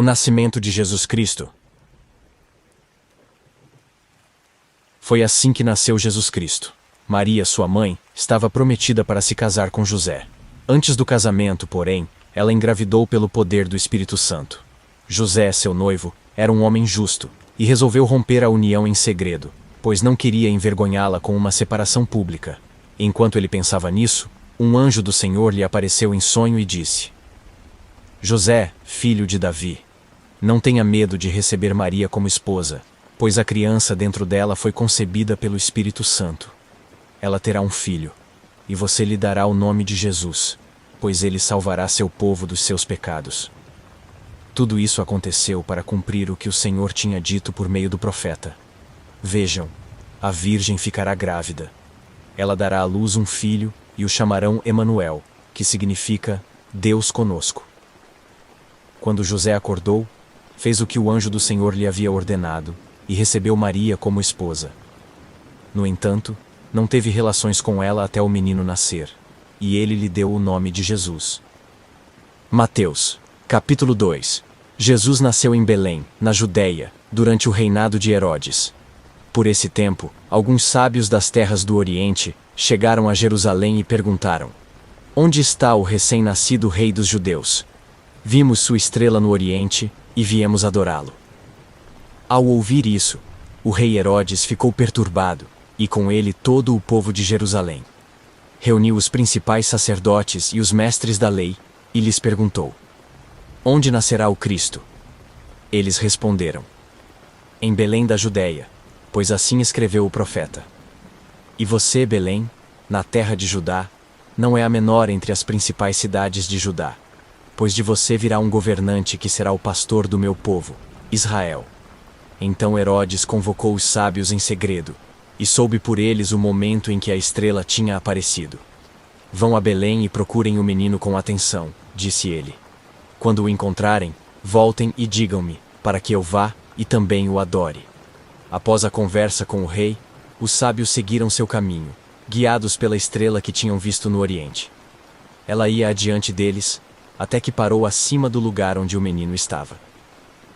O nascimento de Jesus Cristo. Foi assim que nasceu Jesus Cristo. Maria, sua mãe, estava prometida para se casar com José. Antes do casamento, porém, ela engravidou pelo poder do Espírito Santo. José, seu noivo, era um homem justo, e resolveu romper a união em segredo, pois não queria envergonhá-la com uma separação pública. Enquanto ele pensava nisso, um anjo do Senhor lhe apareceu em sonho e disse: José, filho de Davi, não tenha medo de receber Maria como esposa, pois a criança dentro dela foi concebida pelo Espírito Santo. Ela terá um filho, e você lhe dará o nome de Jesus, pois ele salvará seu povo dos seus pecados. Tudo isso aconteceu para cumprir o que o Senhor tinha dito por meio do profeta. Vejam, a virgem ficará grávida. Ela dará à luz um filho e o chamarão Emanuel, que significa Deus conosco. Quando José acordou, fez o que o anjo do Senhor lhe havia ordenado e recebeu Maria como esposa. No entanto, não teve relações com ela até o menino nascer, e ele lhe deu o nome de Jesus. Mateus, capítulo 2. Jesus nasceu em Belém, na Judeia, durante o reinado de Herodes. Por esse tempo, alguns sábios das terras do Oriente chegaram a Jerusalém e perguntaram: Onde está o recém-nascido rei dos judeus? Vimos sua estrela no Oriente e viemos adorá-lo. Ao ouvir isso, o rei Herodes ficou perturbado, e com ele todo o povo de Jerusalém. Reuniu os principais sacerdotes e os mestres da lei, e lhes perguntou: Onde nascerá o Cristo? Eles responderam: Em Belém da Judeia, pois assim escreveu o profeta. E você, Belém, na terra de Judá, não é a menor entre as principais cidades de Judá, pois de você virá um governante que será o pastor do meu povo, Israel. Então Herodes convocou os sábios em segredo, e soube por eles o momento em que a estrela tinha aparecido. Vão a Belém e procurem o menino com atenção, disse ele. Quando o encontrarem, voltem e digam-me, para que eu vá e também o adore. Após a conversa com o rei, os sábios seguiram seu caminho, guiados pela estrela que tinham visto no Oriente. Ela ia adiante deles, até que parou acima do lugar onde o menino estava.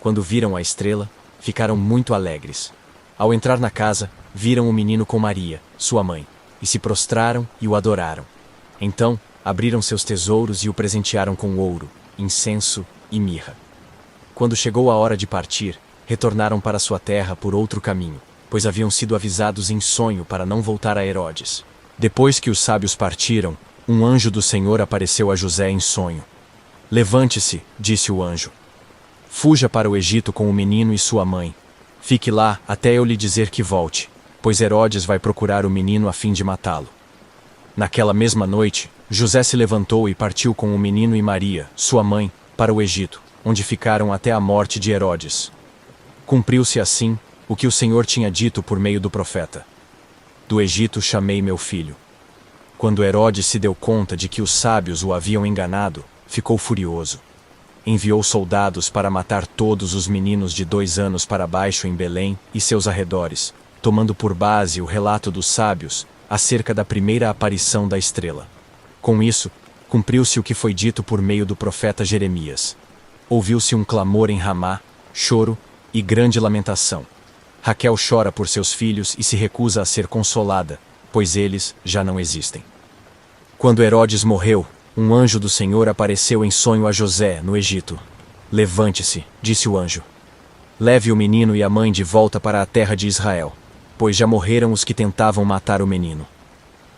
Quando viram a estrela, ficaram muito alegres. Ao entrar na casa, viram o menino com Maria, sua mãe, e se prostraram e o adoraram. Então, abriram seus tesouros e o presentearam com ouro, incenso e mirra. Quando chegou a hora de partir, retornaram para sua terra por outro caminho, pois haviam sido avisados em sonho para não voltar a Herodes. Depois que os sábios partiram, um anjo do Senhor apareceu a José em sonho. Levante-se, disse o anjo. Fuja para o Egito com o menino e sua mãe. Fique lá até eu lhe dizer que volte, pois Herodes vai procurar o menino a fim de matá-lo. Naquela mesma noite, José se levantou e partiu com o menino e Maria, sua mãe, para o Egito, onde ficaram até a morte de Herodes. Cumpriu-se assim o que o Senhor tinha dito por meio do profeta: Do Egito chamei meu filho. Quando Herodes se deu conta de que os sábios o haviam enganado, ficou furioso. Enviou soldados para matar todos os meninos de 2 anos para baixo em Belém e seus arredores, tomando por base o relato dos sábios acerca da primeira aparição da estrela. Com isso, cumpriu-se o que foi dito por meio do profeta Jeremias. Ouviu-se um clamor em Ramá, choro e grande lamentação. Raquel chora por seus filhos e se recusa a ser consolada, pois eles já não existem. Quando Herodes morreu, um anjo do Senhor apareceu em sonho a José, no Egito. Levante-se, disse o anjo. Leve o menino e a mãe de volta para a terra de Israel, pois já morreram os que tentavam matar o menino.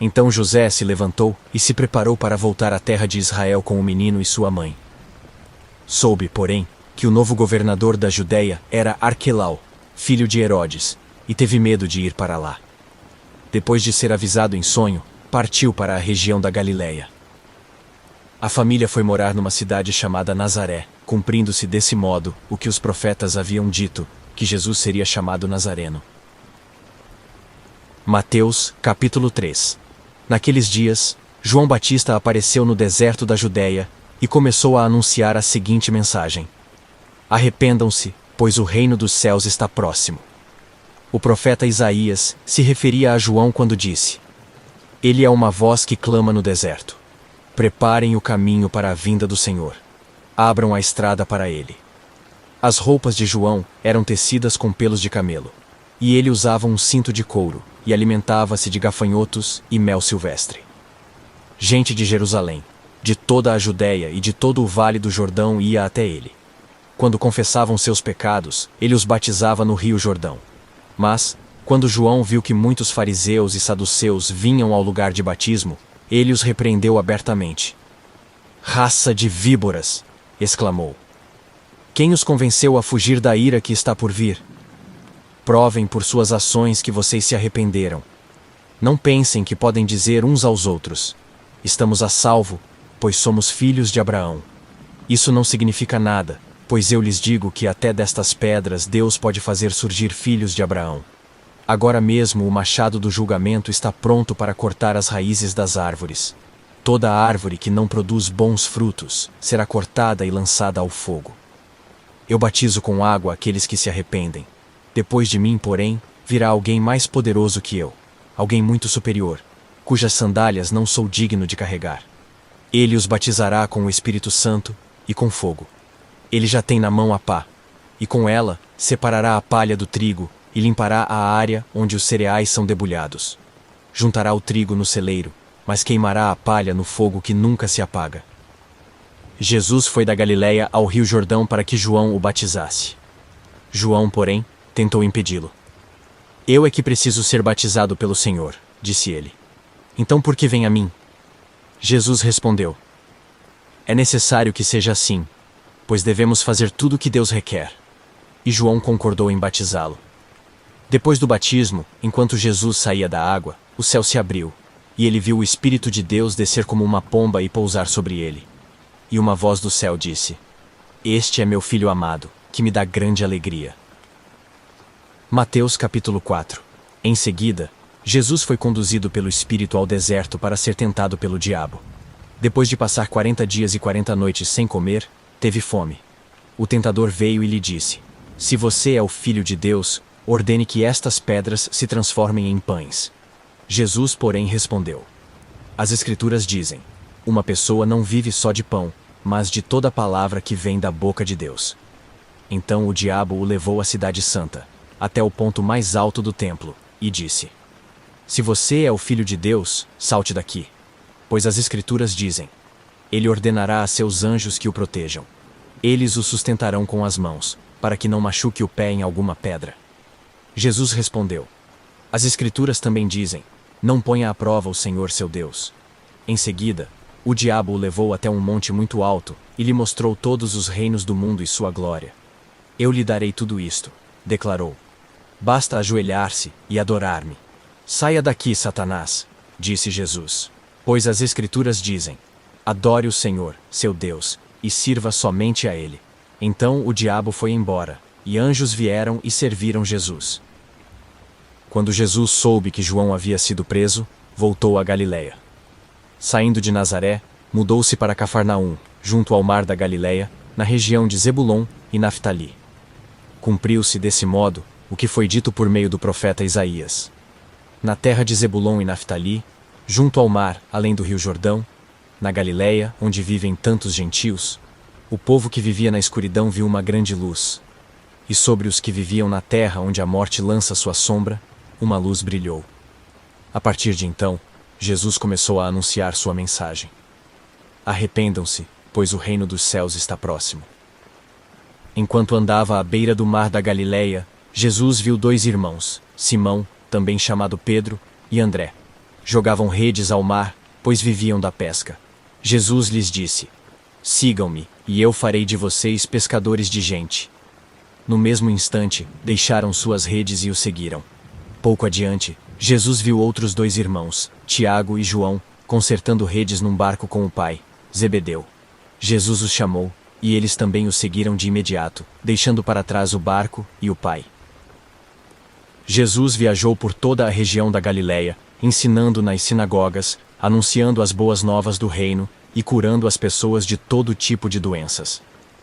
Então José se levantou e se preparou para voltar à terra de Israel com o menino e sua mãe. Soube, porém, que o novo governador da Judeia era Arquelau, filho de Herodes, e teve medo de ir para lá. Depois de ser avisado em sonho, partiu para a região da Galileia. A família foi morar numa cidade chamada Nazaré, cumprindo-se desse modo o que os profetas haviam dito, que Jesus seria chamado Nazareno. Mateus, capítulo 3. Naqueles dias, João Batista apareceu no deserto da Judeia e começou a anunciar a seguinte mensagem: Arrependam-se, pois o reino dos céus está próximo. O profeta Isaías se referia a João quando disse: Ele é uma voz que clama no deserto. Preparem o caminho para a vinda do Senhor. Abram a estrada para ele. As roupas de João eram tecidas com pelos de camelo. E ele usava um cinto de couro, e alimentava-se de gafanhotos e mel silvestre. Gente de Jerusalém, de toda a Judéia e de todo o vale do Jordão ia até ele. Quando confessavam seus pecados, ele os batizava no rio Jordão. Mas, quando João viu que muitos fariseus e saduceus vinham ao lugar de batismo, ele os repreendeu abertamente. "Raça de víboras!" exclamou. "Quem os convenceu a fugir da ira que está por vir? Provem por suas ações que vocês se arrependeram. Não pensem que podem dizer uns aos outros: estamos a salvo, pois somos filhos de Abraão. Isso não significa nada, pois eu lhes digo que até destas pedras Deus pode fazer surgir filhos de Abraão. Agora mesmo o machado do julgamento está pronto para cortar as raízes das árvores. Toda árvore que não produz bons frutos será cortada e lançada ao fogo. Eu batizo com água aqueles que se arrependem. Depois de mim, porém, virá alguém mais poderoso que eu, alguém muito superior, cujas sandálias não sou digno de carregar. Ele os batizará com o Espírito Santo e com fogo. Ele já tem na mão a pá, e com ela separará a palha do trigo e limpará a área onde os cereais são debulhados. Juntará o trigo no celeiro, mas queimará a palha no fogo que nunca se apaga. Jesus foi da Galiléia ao rio Jordão para que João o batizasse. João, porém, tentou impedi-lo. "Eu é que preciso ser batizado pelo Senhor", disse ele. "Então por que vem a mim?" Jesus respondeu: "É necessário que seja assim, pois devemos fazer tudo o que Deus requer." E João concordou em batizá-lo. Depois do batismo, enquanto Jesus saía da água, o céu se abriu, e ele viu o Espírito de Deus descer como uma pomba e pousar sobre ele. E uma voz do céu disse: "Este é meu filho amado, que me dá grande alegria." Mateus capítulo 4. Em seguida, Jesus foi conduzido pelo Espírito ao deserto para ser tentado pelo diabo. Depois de passar 40 dias e 40 noites sem comer, teve fome. O tentador veio e lhe disse: "Se você é o Filho de Deus, ordene que estas pedras se transformem em pães." Jesus, porém, respondeu: "As Escrituras dizem: uma pessoa não vive só de pão, mas de toda palavra que vem da boca de Deus." Então o diabo o levou à cidade santa, até o ponto mais alto do templo, e disse: "Se você é o Filho de Deus, salte daqui. Pois as Escrituras dizem: ele ordenará a seus anjos que o protejam. Eles o sustentarão com as mãos, para que não machuque o pé em alguma pedra." Jesus respondeu: "As Escrituras também dizem: não ponha à prova o Senhor seu Deus." Em seguida, o diabo o levou até um monte muito alto, e lhe mostrou todos os reinos do mundo e sua glória. "Eu lhe darei tudo isto", declarou. "Basta ajoelhar-se e adorar-me." "Saia daqui, Satanás", disse Jesus. "Pois as Escrituras dizem: adore o Senhor, seu Deus, e sirva somente a Ele." Então o diabo foi embora, e anjos vieram e serviram Jesus. Quando Jesus soube que João havia sido preso, voltou a Galiléia. Saindo de Nazaré, mudou-se para Cafarnaum, junto ao mar da Galiléia, na região de Zebulon e Naftali. Cumpriu-se desse modo o que foi dito por meio do profeta Isaías. Na terra de Zebulon e Naftali, junto ao mar, além do rio Jordão, na Galiléia, onde vivem tantos gentios, o povo que vivia na escuridão viu uma grande luz. E sobre os que viviam na terra onde a morte lança sua sombra, uma luz brilhou. A partir de então, Jesus começou a anunciar sua mensagem: "Arrependam-se, pois o reino dos céus está próximo." Enquanto andava à beira do mar da Galiléia, Jesus viu dois irmãos, Simão, também chamado Pedro, e André. Jogavam redes ao mar, pois viviam da pesca. Jesus lhes disse: "Sigam-me, e eu farei de vocês pescadores de gente." No mesmo instante, deixaram suas redes e o seguiram. Pouco adiante, Jesus viu outros dois irmãos, Tiago e João, consertando redes num barco com o pai, Zebedeu. Jesus os chamou, e eles também o seguiram de imediato, deixando para trás o barco e o pai. Jesus viajou por toda a região da Galiléia, ensinando nas sinagogas, anunciando as boas novas do reino e curando as pessoas de todo tipo de doenças.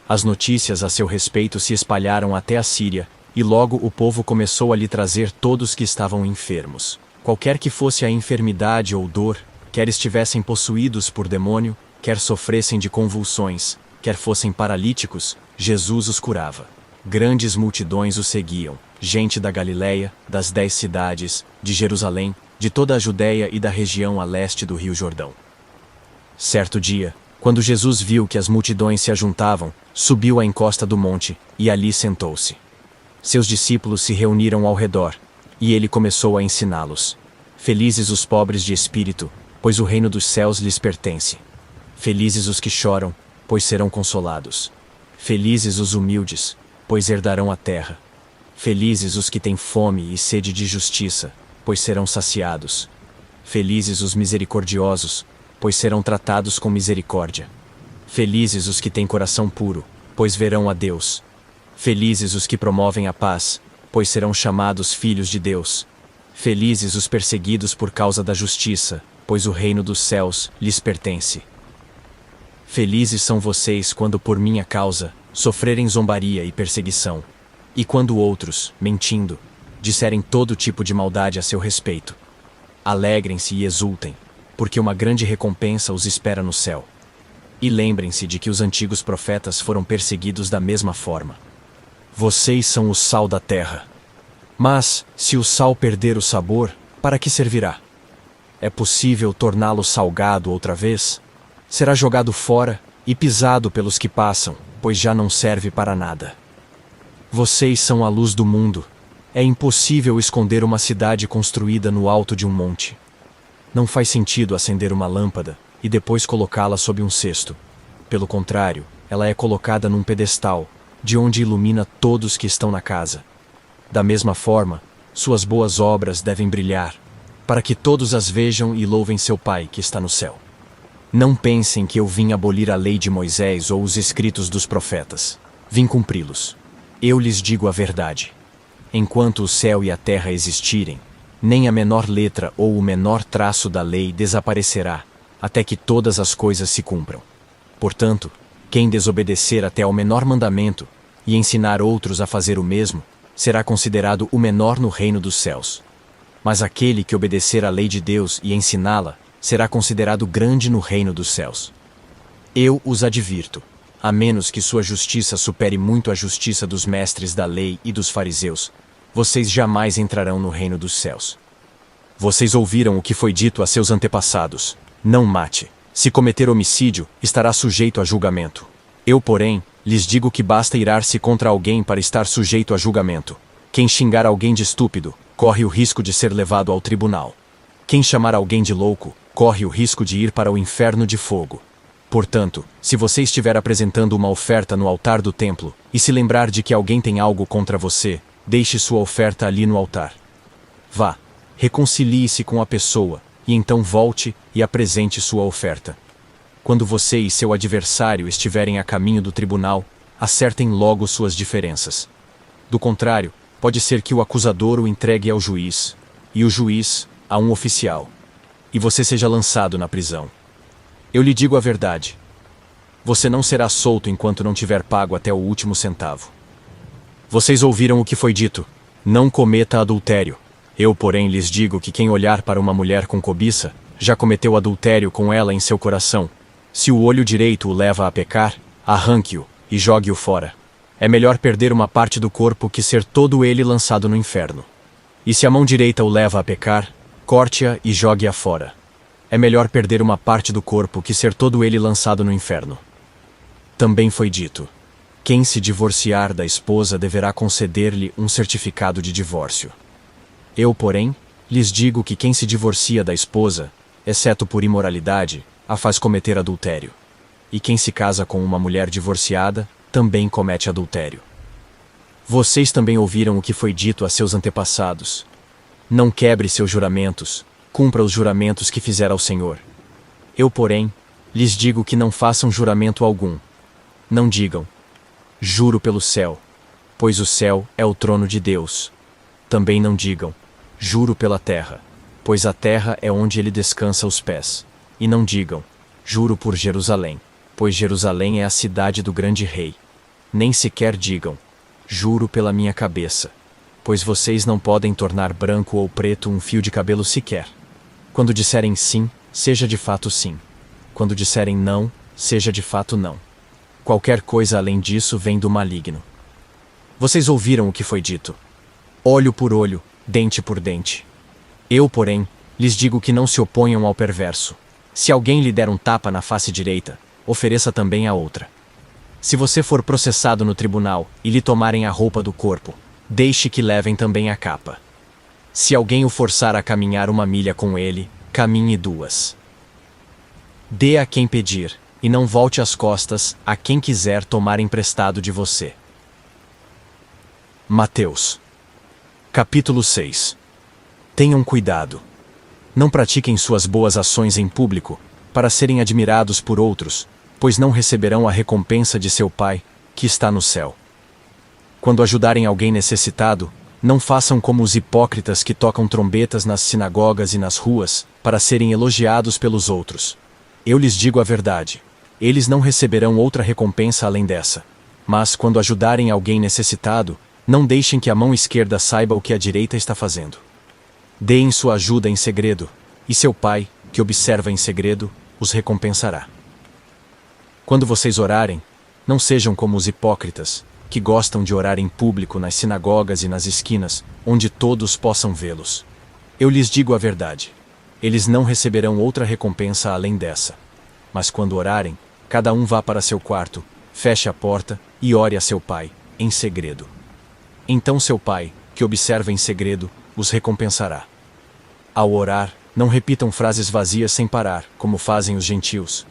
As notícias a seu respeito se espalharam até a Síria, e logo o povo começou a lhe trazer todos que estavam enfermos. Qualquer que fosse a enfermidade ou dor, quer estivessem possuídos por demônio, quer sofressem de convulsões, quer fossem paralíticos, Jesus os curava. Grandes multidões o seguiam, gente da Galiléia, das 10 cidades, de Jerusalém, de toda a Judéia e da região a leste do rio Jordão. Certo dia, quando Jesus viu que as multidões se ajuntavam, subiu à encosta do monte, e ali sentou-se. Seus discípulos se reuniram ao redor, e ele começou a ensiná-los. Felizes os pobres de espírito, pois o reino dos céus lhes pertence. Felizes os que choram, pois serão consolados. Felizes os humildes, pois herdarão a terra. Felizes os que têm fome e sede de justiça, pois serão saciados. Felizes os misericordiosos, pois serão tratados com misericórdia. Felizes os que têm coração puro, pois verão a Deus. Felizes os que promovem a paz, pois serão chamados filhos de Deus. Felizes os perseguidos por causa da justiça, pois o reino dos céus lhes pertence. Felizes são vocês quando por minha causa sofrerem zombaria e perseguição, e quando outros, mentindo, disserem todo tipo de maldade a seu respeito. Alegrem-se e exultem, porque uma grande recompensa os espera no céu. E lembrem-se de que os antigos profetas foram perseguidos da mesma forma. Vocês são o sal da terra. Mas, se o sal perder o sabor, para que servirá? É possível torná-lo salgado outra vez? Será jogado fora e pisado pelos que passam, pois já não serve para nada. Vocês são a luz do mundo. É impossível esconder uma cidade construída no alto de um monte. Não faz sentido acender uma lâmpada e depois colocá-la sob um cesto. Pelo contrário, ela é colocada num pedestal, de onde ilumina todos que estão na casa. Da mesma forma, suas boas obras devem brilhar, para que todos as vejam e louvem seu Pai que está no céu. Não pensem que eu vim abolir a lei de Moisés ou os escritos dos profetas. Vim cumpri-los. Eu lhes digo a verdade. Enquanto o céu e a terra existirem, nem a menor letra ou o menor traço da lei desaparecerá, até que todas as coisas se cumpram. Portanto, quem desobedecer até ao menor mandamento e ensinar outros a fazer o mesmo, será considerado o menor no reino dos céus. Mas aquele que obedecer à lei de Deus e ensiná-la, será considerado grande no reino dos céus. Eu os advirto, a menos que sua justiça supere muito a justiça dos mestres da lei e dos fariseus, vocês jamais entrarão no reino dos céus. Vocês ouviram o que foi dito a seus antepassados: não mate. Se cometer homicídio, estará sujeito a julgamento. Eu, porém, lhes digo que basta irar-se contra alguém para estar sujeito a julgamento. Quem xingar alguém de estúpido, corre o risco de ser levado ao tribunal. Quem chamar alguém de louco, corre o risco de ir para o inferno de fogo. Portanto, se você estiver apresentando uma oferta no altar do templo, e se lembrar de que alguém tem algo contra você, deixe sua oferta ali no altar. Vá, reconcilie-se com a pessoa, e então volte e apresente sua oferta. Quando você e seu adversário estiverem a caminho do tribunal, acertem logo suas diferenças. Do contrário, pode ser que o acusador o entregue ao juiz, e o juiz a um oficial, e você seja lançado na prisão. Eu lhe digo a verdade. Você não será solto enquanto não tiver pago até o último centavo. Vocês ouviram o que foi dito: não cometa adultério. Eu, porém, lhes digo que quem olhar para uma mulher com cobiça, já cometeu adultério com ela em seu coração. Se o olho direito o leva a pecar, arranque-o e jogue-o fora. É melhor perder uma parte do corpo que ser todo ele lançado no inferno. E se a mão direita o leva a pecar, corte-a e jogue-a fora. É melhor perder uma parte do corpo que ser todo ele lançado no inferno. Também foi dito: quem se divorciar da esposa deverá conceder-lhe um certificado de divórcio. Eu, porém, lhes digo que quem se divorcia da esposa, exceto por imoralidade, a faz cometer adultério. E quem se casa com uma mulher divorciada, também comete adultério. Vocês também ouviram o que foi dito a seus antepassados: não quebre seus juramentos, cumpra os juramentos que fizer ao Senhor. Eu, porém, lhes digo que não façam juramento algum. Não digam: juro pelo céu, pois o céu é o trono de Deus. Também não digam: juro pela terra, pois a terra é onde ele descansa os pés. E não digam: juro por Jerusalém, pois Jerusalém é a cidade do grande rei. Nem sequer digam: juro pela minha cabeça, pois vocês não podem tornar branco ou preto um fio de cabelo sequer. Quando disserem sim, seja de fato sim. Quando disserem não, seja de fato não. Qualquer coisa além disso vem do maligno. Vocês ouviram o que foi dito: olho por olho, dente por dente. Eu, porém, lhes digo que não se oponham ao perverso. Se alguém lhe der um tapa na face direita, ofereça também a outra. Se você for processado no tribunal e lhe tomarem a roupa do corpo, deixe que levem também a capa. Se alguém o forçar a caminhar 1 milha com ele, caminhe 2. Dê a quem pedir, e não volte as costas a quem quiser tomar emprestado de você. Mateus. Capítulo 6. Tenham cuidado. Não pratiquem suas boas ações em público, para serem admirados por outros, pois não receberão a recompensa de seu Pai, que está no céu. Quando ajudarem alguém necessitado, não façam como os hipócritas que tocam trombetas nas sinagogas e nas ruas, para serem elogiados pelos outros. Eu lhes digo a verdade: eles não receberão outra recompensa além dessa. Mas, quando ajudarem alguém necessitado, não deixem que a mão esquerda saiba o que a direita está fazendo. Deem sua ajuda em segredo, e seu Pai, que observa em segredo, os recompensará. Quando vocês orarem, não sejam como os hipócritas, que gostam de orar em público nas sinagogas e nas esquinas, onde todos possam vê-los. Eu lhes digo a verdade: eles não receberão outra recompensa além dessa. Mas quando orarem, cada um vá para seu quarto, feche a porta e ore a seu Pai, em segredo. Então seu Pai, que observa em segredo, os recompensará. Ao orar, não repitam frases vazias sem parar, como fazem os gentios.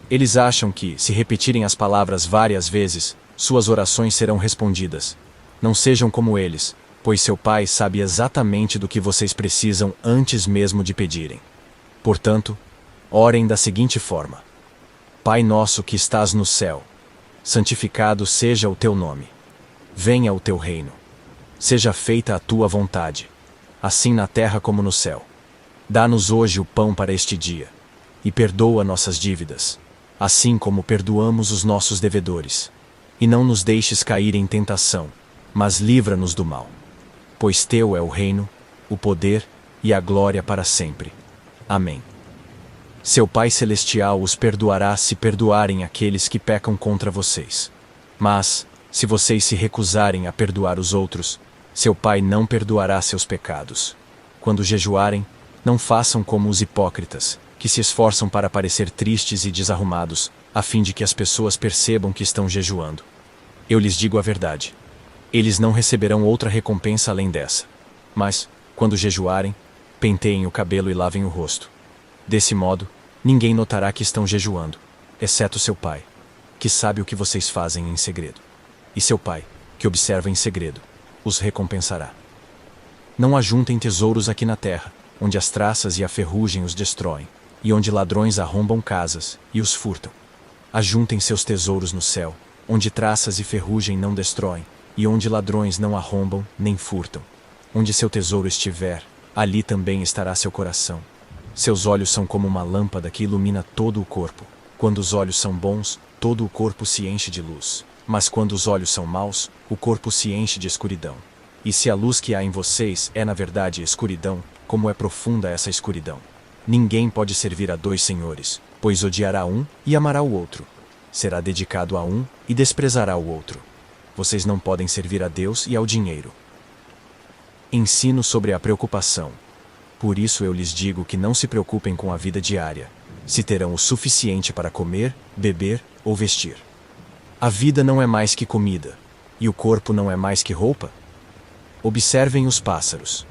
Eles acham que, se repetirem as palavras várias vezes, suas orações serão respondidas. Não sejam como eles, pois seu Pai sabe exatamente do que vocês precisam antes mesmo de pedirem. Portanto, orem da seguinte forma: Pai nosso que estás no céu, santificado seja o teu nome. Venha o teu reino. Seja feita a tua vontade, assim na terra como no céu. Dá-nos hoje o pão para este dia, e perdoa nossas dívidas, assim como perdoamos os nossos devedores. E não nos deixes cair em tentação, mas livra-nos do mal. Pois teu é o reino, o poder e a glória para sempre. Amém. Seu Pai Celestial os perdoará se perdoarem aqueles que pecam contra vocês. Mas, se vocês se recusarem a perdoar os outros, seu Pai não perdoará seus pecados. Quando jejuarem, não façam como os hipócritas, que se esforçam para parecer tristes e desarrumados, a fim de que as pessoas percebam que estão jejuando. Eu lhes digo a verdade: eles não receberão outra recompensa além dessa. Mas, quando jejuarem, penteiem o cabelo e lavem o rosto. Desse modo, ninguém notará que estão jejuando, exceto seu Pai, que sabe o que vocês fazem em segredo. E seu Pai, que observa em segredo, os recompensará. Não ajuntem tesouros aqui na terra, onde as traças e a ferrugem os destroem, e onde ladrões arrombam casas e os furtam. Ajuntem seus tesouros no céu, onde traças e ferrugem não destroem, e onde ladrões não arrombam nem furtam. Onde seu tesouro estiver, ali também estará seu coração. Seus olhos são como uma lâmpada que ilumina todo o corpo. Quando os olhos são bons, todo o corpo se enche de luz. Mas quando os olhos são maus, o corpo se enche de escuridão. E se a luz que há em vocês é na verdade escuridão, como é profunda essa escuridão? Ninguém pode servir a 2 senhores, pois odiará um e amará o outro. Será dedicado a um e desprezará o outro. Vocês não podem servir a Deus e ao dinheiro. Ensino sobre a preocupação. Por isso eu lhes digo que não se preocupem com a vida diária, se terão o suficiente para comer, beber ou vestir. A vida não é mais que comida, e o corpo não é mais que roupa? Observem os pássaros.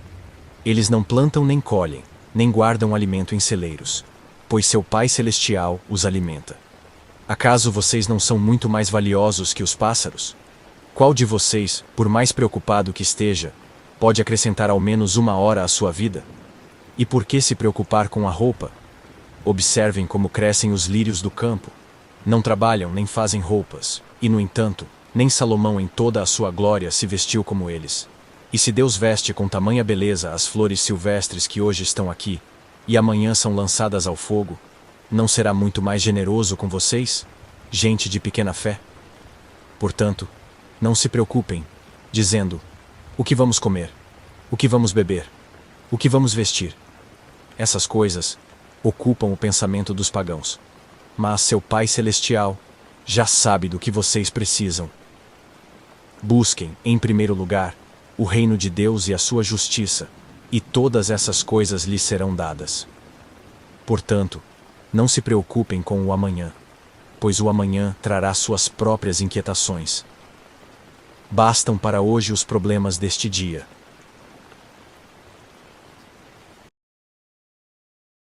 Eles não plantam nem colhem, nem guardam alimento em celeiros, pois seu Pai Celestial os alimenta. Acaso vocês não são muito mais valiosos que os pássaros? Qual de vocês, por mais preocupado que esteja, pode acrescentar ao menos 1 hora à sua vida? E por que se preocupar com a roupa? Observem como crescem os lírios do campo. Não trabalham nem fazem roupas, e no entanto, nem Salomão em toda a sua glória se vestiu como eles. E se Deus veste com tamanha beleza as flores silvestres que hoje estão aqui, e amanhã são lançadas ao fogo, não será muito mais generoso com vocês, gente de pequena fé? Portanto, não se preocupem, dizendo: o que vamos comer? O que vamos beber? O que vamos vestir? Essas coisas ocupam o pensamento dos pagãos. Mas seu Pai Celestial já sabe do que vocês precisam. Busquem, em primeiro lugar, o reino de Deus e a sua justiça, e todas essas coisas lhes serão dadas. Portanto, não se preocupem com o amanhã, pois o amanhã trará suas próprias inquietações. Bastam para hoje os problemas deste dia.